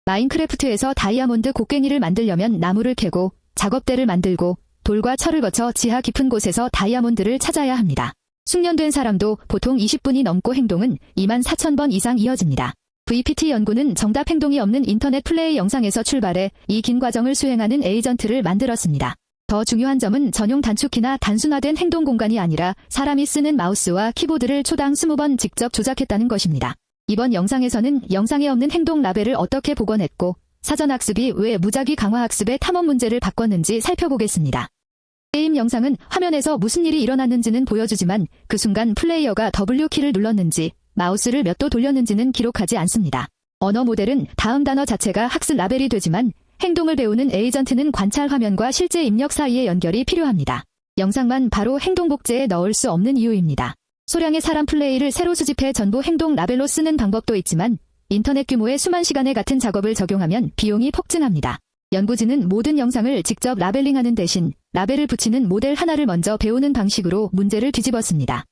마인크래프트에서 다이아몬드 곡괭이를 만들려면 나무를 캐고 작업대를 만들고 돌과 철을 거쳐 지하 깊은 곳에서 다이아몬드를 찾아야 합니다. 숙련된 사람도 보통 20분이 넘고 행동은 24,000번 이상 이어집니다. VPT 연구는 정답 행동이 없는 인터넷 플레이 영상에서 출발해 이 긴 과정을 수행하는 에이전트를 만들었습니다. 더 중요한 점은 전용 단축키나 단순화된 행동 공간이 아니라 사람이 쓰는 마우스와 키보드를 초당 20번 직접 조작했다는 것입니다. 이번 영상에서는 영상에 없는 행동 라벨을 어떻게 복원했고 사전학습이 왜 무작위 강화학습의 탐험 문제를 바꿨는지 살펴보겠습니다. 게임 영상은 화면에서 무슨 일이 일어났는지는 보여주지만 그 순간 플레이어가 W키를 눌렀는지 마우스를 몇 도 돌렸는지는 기록하지 않습니다. 언어 모델은 다음 단어 자체가 학습 라벨이 되지만 행동을 배우는 에이전트는 관찰 화면과 실제 입력 사이의 연결이 필요합니다. 영상만 바로 행동 복제에 넣을 수 없는 이유입니다. 소량의 사람 플레이를 새로 수집해 전부 행동 라벨로 쓰는 방법도 있지만 인터넷 규모의 수만 시간의 같은 작업을 적용하면 비용이 폭증합니다. 연구진은 모든 영상을 직접 라벨링하는 대신 라벨을 붙이는 모델 하나를 먼저 배우는 방식으로 문제를 뒤집었습니다.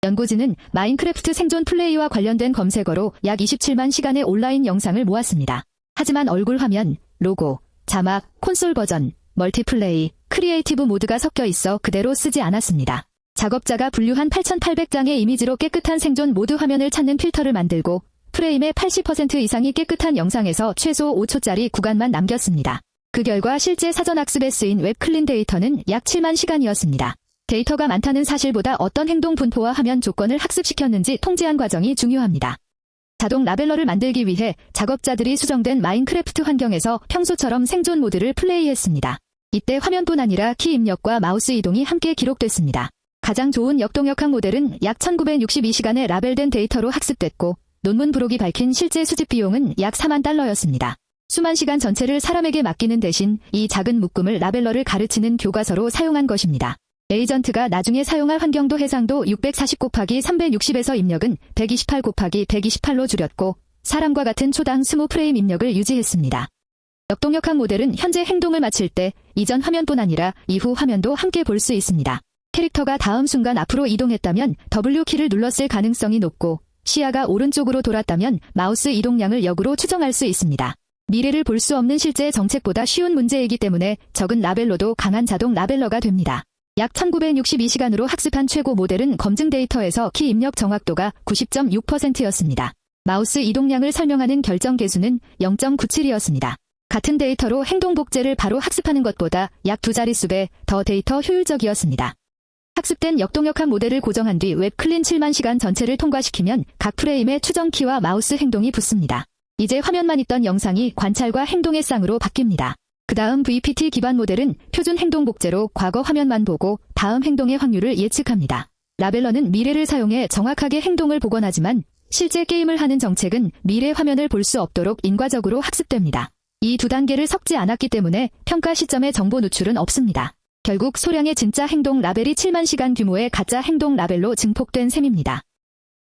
연구진은 마인크래프트 생존 플레이와 관련된 검색어로 약 27만 시간의 온라인 영상을 모았습니다. 하지만 얼굴 화면, 로고, 자막, 콘솔 버전, 멀티플레이, 크리에이티브 모드가 섞여 있어 그대로 쓰지 않았습니다. 작업자가 분류한 8,800장의 이미지로 깨끗한 생존 모드 화면을 찾는 필터를 만들고 프레임의 80% 이상이 깨끗한 영상에서 최소 5초짜리 구간만 남겼습니다. 그 결과 실제 사전학습에 쓰인 웹 클린 데이터는 약 7만 시간이었습니다. 데이터가 많다는 사실보다 어떤 행동 분포와 화면 조건을 학습시켰는지 통제한 과정이 중요합니다. 자동 라벨러를 만들기 위해 작업자들이 수정된 마인크래프트 환경에서 평소처럼 생존 모드를 플레이했습니다. 이때 화면뿐 아니라 키 입력과 마우스 이동이 함께 기록됐습니다. 가장 좋은 역동역학 모델은 약 1962시간의 라벨된 데이터로 학습됐고 논문 부록이 밝힌 실제 수집 비용은 약 4만 달러였습니다. 수만 시간 전체를 사람에게 맡기는 대신 이 작은 묶음을 라벨러를 가르치는 교과서로 사용한 것입니다. 에이전트가 나중에 사용할 환경도 해상도 640 곱하기 360에서 입력은 128 곱하기 128로 줄였고 사람과 같은 초당 20프레임 입력을 유지했습니다. 역동역학 모델은 현재 행동을 마칠 때 이전 화면뿐 아니라 이후 화면도 함께 볼 수 있습니다. 캐릭터가 다음 순간 앞으로 이동했다면 W키를 눌렀을 가능성이 높고 시야가 오른쪽으로 돌았다면 마우스 이동량을 역으로 추정할 수 있습니다. 미래를 볼 수 없는 실제 정책보다 쉬운 문제이기 때문에 적은 라벨로도 강한 자동 라벨러가 됩니다. 약 1962시간으로 학습한 최고 모델은 검증 데이터에서 키 입력 정확도가 90.6%였습니다. 마우스 이동량을 설명하는 결정 계수는 0.97이었습니다. 같은 데이터로 행동 복제를 바로 학습하는 것보다 약 2자릿수배 더 데이터 효율적이었습니다. 학습된 역동역학 모델을 고정한 뒤 웹 클린 7만 시간 전체를 통과시키면 각 프레임에 추정키와 마우스 행동이 붙습니다. 이제 화면만 있던 영상이 관찰과 행동의 쌍으로 바뀝니다. 그 다음 VPT 기반 모델은 표준 행동 복제로 과거 화면만 보고 다음 행동의 확률을 예측합니다. 라벨러는 미래를 사용해 정확하게 행동을 복원하지만 실제 게임을 하는 정책은 미래 화면을 볼 수 없도록 인과적으로 학습됩니다. 이 두 단계를 섞지 않았기 때문에 평가 시점의 정보 누출은 없습니다. 결국 소량의 진짜 행동 라벨이 7만 시간 규모의 가짜 행동 라벨로 증폭된 셈입니다.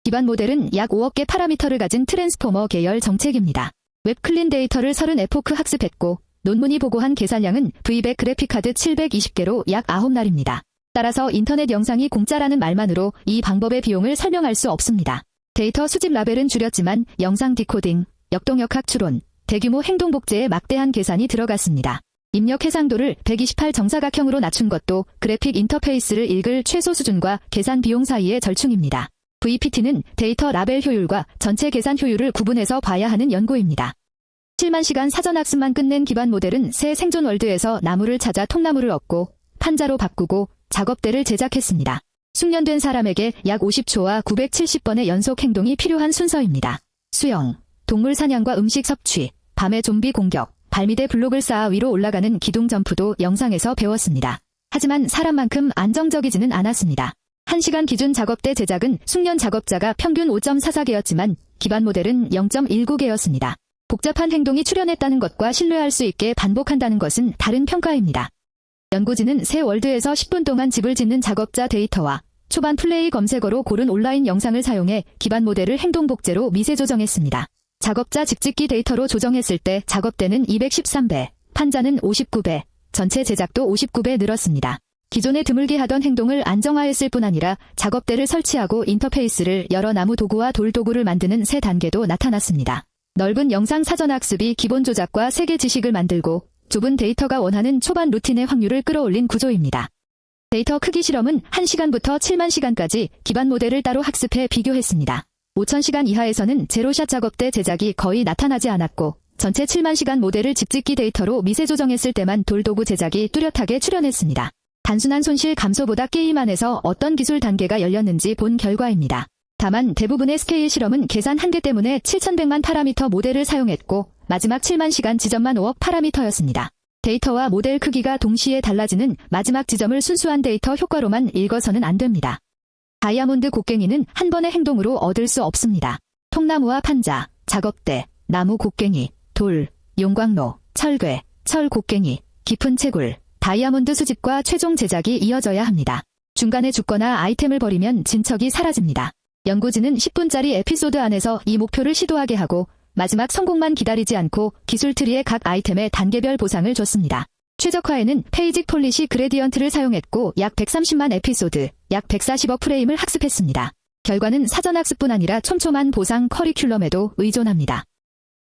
기반 모델은 약 5억 개 파라미터를 가진 트랜스포머 계열 정책입니다. 웹 클린 데이터를 30에포크 학습했고 논문이 보고한 계산량은 V100 그래픽카드 720개로 약 9날입니다. 따라서 인터넷 영상이 공짜라는 말만으로 이 방법의 비용을 설명할 수 없습니다. 데이터 수집 라벨은 줄였지만 영상 디코딩, 역동역학 추론, 대규모 행동 복제에 막대한 계산이 들어갔습니다. 입력 해상도를 128 정사각형으로 낮춘 것도 그래픽 인터페이스를 읽을 최소 수준과 계산 비용 사이의 절충입니다. VPT는 데이터 라벨 효율과 전체 계산 효율을 구분해서 봐야 하는 연구입니다. 7만 시간 사전학습만 끝낸 기반 모델은 새 생존 월드에서 나무를 찾아 통나무를 얻고 판자로 바꾸고 작업대를 제작했습니다. 숙련된 사람에게 약 50초와 970번의 연속 행동이 필요한 순서입니다. 수영, 동물 사냥과 음식 섭취, 밤의 좀비 공격, 발밑에 블록을 쌓아 위로 올라가는 기둥 점프도 영상에서 배웠습니다. 하지만 사람만큼 안정적이지는 않았습니다. 1시간 기준 작업대 제작은 숙련 작업자가 평균 5.44개였지만 기반 모델은 0.19개였습니다. 복잡한 행동이 출현했다는 것과 신뢰할 수 있게 반복한다는 것은 다른 평가입니다. 연구진은 새 월드에서 10분 동안 집을 짓는 작업자 데이터와 초반 플레이 검색어로 고른 온라인 영상을 사용해 기반 모델을 행동 복제로 미세 조정했습니다. 작업자 집짓기 데이터로 조정했을 때 작업대는 213배, 판자는 59배, 전체 제작도 59배 늘었습니다. 기존에 드물게 하던 행동을 안정화했을 뿐 아니라 작업대를 설치하고 인터페이스를 여러 나무 도구와 돌 도구를 만드는 새 단계도 나타났습니다. 넓은 영상 사전 학습이 기본 조작과 세계 지식을 만들고 좁은 데이터가 원하는 초반 루틴의 확률을 끌어올린 구조입니다. 데이터 크기 실험은 1시간부터 7만 시간까지 기반 모델을 따로 학습해 비교했습니다. 5,000시간 이하에서는 제로샷 작업대 제작이 거의 나타나지 않았고 전체 7만 시간 모델을 집짓기 데이터로 미세 조정했을 때만 돌도구 제작이 뚜렷하게 출현했습니다. 단순한 손실 감소보다 게임 안에서 어떤 기술 단계가 열렸는지 본 결과입니다. 다만 대부분의 스케일 실험은 계산 한계 때문에 7,100만 파라미터 모델을 사용했고 마지막 7만 시간 지점만 5억 파라미터였습니다. 데이터와 모델 크기가 동시에 달라지는 마지막 지점을 순수한 데이터 효과로만 읽어서는 안 됩니다. 다이아몬드 곡괭이는 한 번의 행동으로 얻을 수 없습니다. 통나무와 판자, 작업대, 나무 곡괭이, 돌, 용광로, 철괴, 철 곡괭이, 깊은 채굴, 다이아몬드 수집과 최종 제작이 이어져야 합니다. 중간에 죽거나 아이템을 버리면 진척이 사라집니다. 연구진은 10분짜리 에피소드 안에서 이 목표를 시도하게 하고 마지막 성공만 기다리지 않고 기술 트리의 각 아이템에 단계별 보상을 줬습니다. 최적화에는 페이지 폴리시 그레디언트를 사용했고 약 130만 에피소드, 약 140억 프레임을 학습했습니다. 결과는 사전학습뿐 아니라 촘촘한 보상 커리큘럼에도 의존합니다.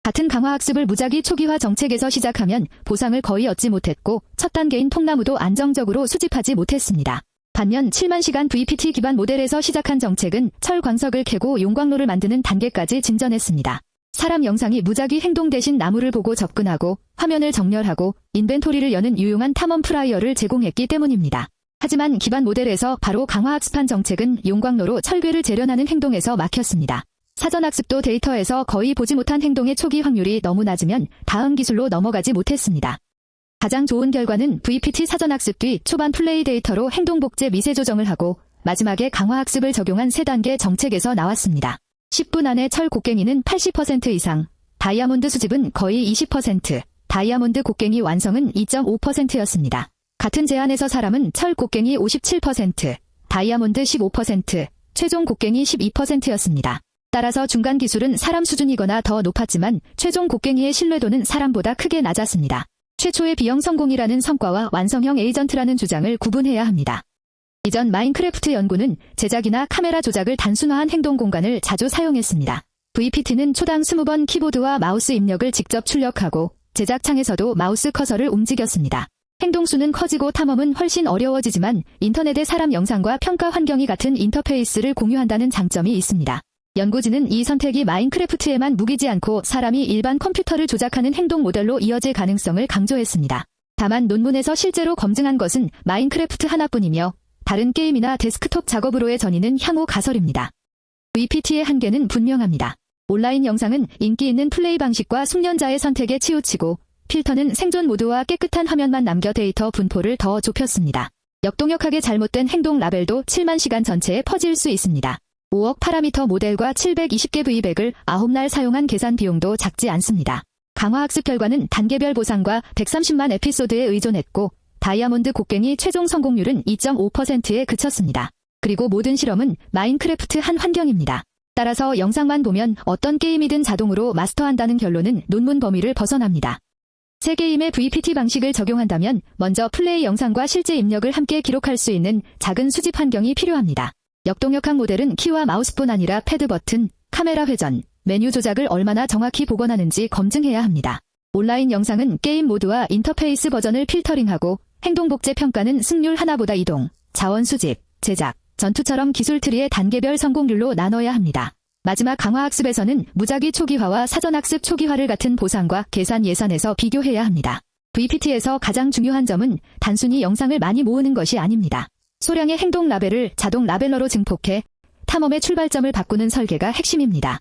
같은 강화학습을 무작위 초기화 정책에서 시작하면 보상을 거의 얻지 못했고 첫 단계인 통나무도 안정적으로 수집하지 못했습니다. 반면 7만 시간 VPT 기반 모델에서 시작한 정책은 철 광석을 캐고 용광로를 만드는 단계까지 진전했습니다. 사람 영상이 무작위 행동 대신 나무를 보고 접근하고 화면을 정렬하고 인벤토리를 여는 유용한 탐험 프라이어를 제공했기 때문입니다. 하지만 기반 모델에서 바로 강화학습한 정책은 용광로로 철괴를 재련하는 행동에서 막혔습니다. 사전학습도 데이터에서 거의 보지 못한 행동의 초기 확률이 너무 낮으면 다음 기술로 넘어가지 못했습니다. 가장 좋은 결과는 VPT 사전학습 뒤 초반 플레이 데이터로 행동 복제 미세 조정을 하고 마지막에 강화학습을 적용한 3단계 정책에서 나왔습니다. 10분 안에 철 곡괭이는 80% 이상, 다이아몬드 수집은 거의 20%, 다이아몬드 곡괭이 완성은 2.5%였습니다. 같은 제안에서 사람은 철 곡괭이 57%, 다이아몬드 15%, 최종 곡괭이 12%였습니다. 따라서 중간 기술은 사람 수준이거나 더 높았지만 최종 곡괭이의 신뢰도는 사람보다 크게 낮았습니다. 최초의 비형 성공이라는 성과와 완성형 에이전트라는 주장을 구분해야 합니다. 이전 마인크래프트 연구는 제작이나 카메라 조작을 단순화한 행동 공간을 자주 사용했습니다. VPT는 초당 20번 키보드와 마우스 입력을 직접 출력하고 제작창에서도 마우스 커서를 움직였습니다. 행동수는 커지고 탐험은 훨씬 어려워지지만 인터넷의 사람 영상과 평가 환경이 같은 인터페이스를 공유한다는 장점이 있습니다. 연구진은 이 선택이 마인크래프트에만 무기지 않고 사람이 일반 컴퓨터를 조작하는 행동 모델로 이어질 가능성을 강조했습니다. 다만 논문에서 실제로 검증한 것은 마인크래프트 하나뿐이며 다른 게임이나 데스크톱 작업으로의 전이는 향후 가설입니다. VPT의 한계는 분명합니다. 온라인 영상은 인기 있는 플레이 방식과 숙련자의 선택에 치우치고 필터는 생존 모드와 깨끗한 화면만 남겨 데이터 분포를 더 좁혔습니다. 역동역하게 잘못된 행동 라벨도 7만 시간 전체에 퍼질 수 있습니다. 5억 파라미터 모델과 720개 V백을 9날 사용한 계산 비용도 작지 않습니다. 강화학습 결과는 단계별 보상과 130만 에피소드에 의존했고 다이아몬드 곡괭이 최종 성공률은 2.5%에 그쳤습니다. 그리고 모든 실험은 마인크래프트 한 환경입니다. 따라서 영상만 보면 어떤 게임이든 자동으로 마스터한다는 결론은 논문 범위를 벗어납니다. 새 게임의 VPT 방식을 적용한다면 먼저 플레이 영상과 실제 입력을 함께 기록할 수 있는 작은 수집 환경이 필요합니다. 역동역학 모델은 키와 마우스뿐 아니라 패드 버튼, 카메라 회전, 메뉴 조작을 얼마나 정확히 복원하는지 검증해야 합니다. 온라인 영상은 게임 모드와 인터페이스 버전을 필터링하고 행동 복제 평가는 승률 하나보다 이동, 자원 수집, 제작, 전투처럼 기술 트리의 단계별 성공률로 나눠야 합니다. 마지막 강화학습에서는 무작위 초기화와 사전학습 초기화를 같은 보상과 계산 예산에서 비교해야 합니다. VPT에서 가장 중요한 점은 단순히 영상을 많이 모으는 것이 아닙니다. 소량의 행동 라벨을 자동 라벨러로 증폭해 탐험의 출발점을 바꾸는 설계가 핵심입니다.